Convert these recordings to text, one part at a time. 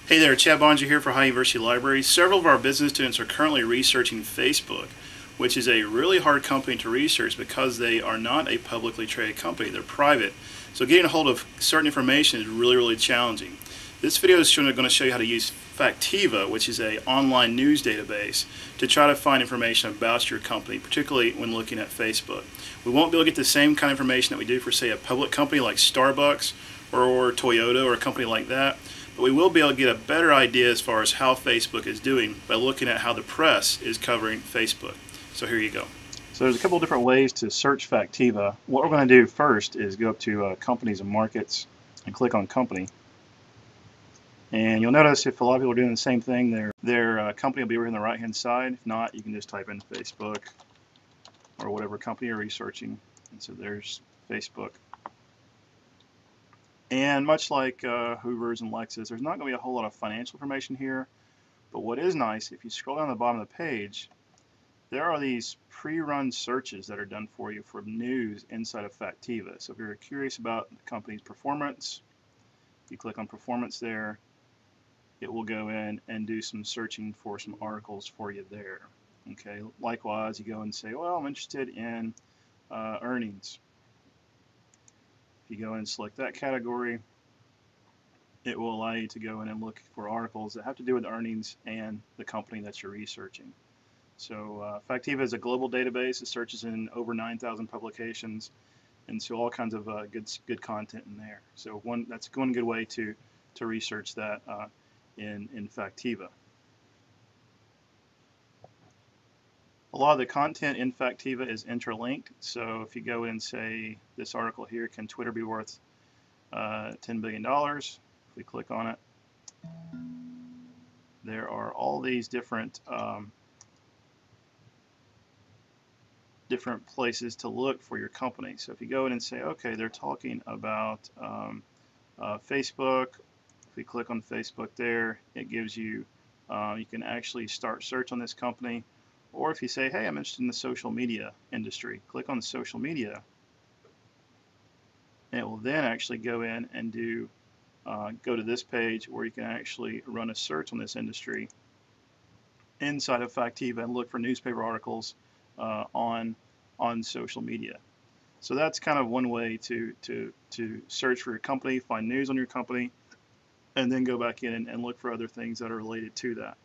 Hey there, Chad Bonja here for High University Library. Several of our business students are currently researching Facebook, which is a really hard company to research because they are not a publicly traded company. They're private. So getting a hold of certain information is really challenging. This video is going to show you how to use Factiva, which is an online news database, to try to find information about your company, particularly when looking at Facebook. We won't be able to get the same kind of information that we do for, say, a public company like Starbucks or Toyota or a company like that. But we will be able to get a better idea as far as how Facebook is doing by looking at how the press is covering Facebook. So here you go. So there's a couple of different ways to search Factiva. What we're going to do first is go up to Companies and Markets and click on Company. And you'll notice if a lot of people are doing the same thing, their company will be over in the right-hand side. If not, you can just type in Facebook or whatever company you're researching. And so there's Facebook. And much like Hoover's and Lexus, there's not going to be a whole lot of financial information here. But what is nice, if you scroll down the bottom of the page, there are these pre-run searches that are done for you for news inside of Factiva. So if you're curious about the company's performance, you click on performance there, it will go in and do some searching for some articles for you there. Okay. Likewise, you go and say, well, I'm interested in earnings. If you go and select that category, it will allow you to go in and look for articles that have to do with earnings and the company that you're researching. So Factiva is a global database. It searches in over 9,000 publications, and so all kinds of good content in there. So that's one good way to research that in Factiva. A lot of the content in Factiva is interlinked, so if you go in and say this article here, can Twitter be worth $10 billion? If we click on it, there are all these different places to look for your company. So if you go in and say, okay, they're talking about Facebook. If we click on Facebook there, it gives you, you can actually start search on this company. Or if you say, hey, I'm interested in the social media industry, click on social media. And it will then actually go in and go to this page where you can actually run a search on this industry inside of Factiva and look for newspaper articles on social media. So that's kind of one way to search for your company, find news on your company, and then go back in and look for other things that are related to that.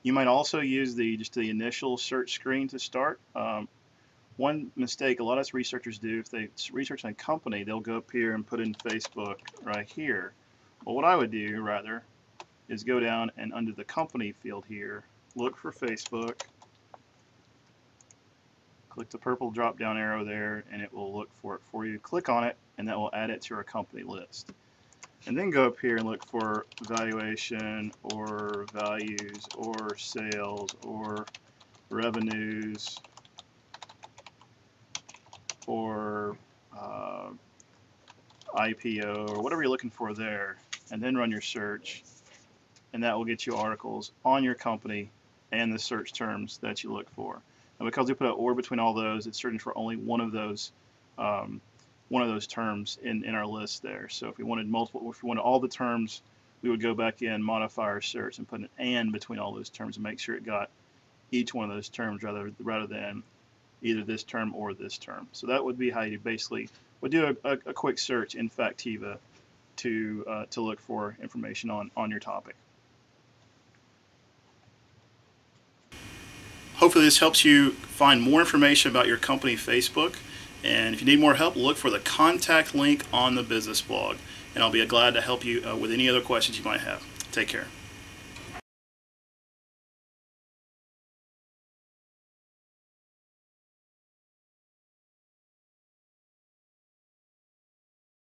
You might also use just the initial search screen to start. One mistake a lot of researchers do, if they research on a company, they'll go up here and put in Facebook right here. Well, what I would do rather is go down and under the company field here, look for Facebook, click the purple drop down arrow there, and it will look for it for you. Click on it, and that will add it to our company list. And then go up here and look for valuation or values or sales or revenues or IPO or whatever you're looking for there, and then run your search, and that will get you articles on your company and the search terms that you look for. And because we put an or between all those, it's searching for only one of those terms in our list there. So if we wanted all the terms, we would go back in, modify our search, and put an and between all those terms and make sure it got each one of those terms rather than either this term or this term. So that would be how you basically would do a quick search in Factiva to look for information on your topic. Hopefully this helps you find more information about your company Facebook. And if you need more help, look for the contact link on the business blog. And I'll be glad to help you with any other questions you might have. Take care.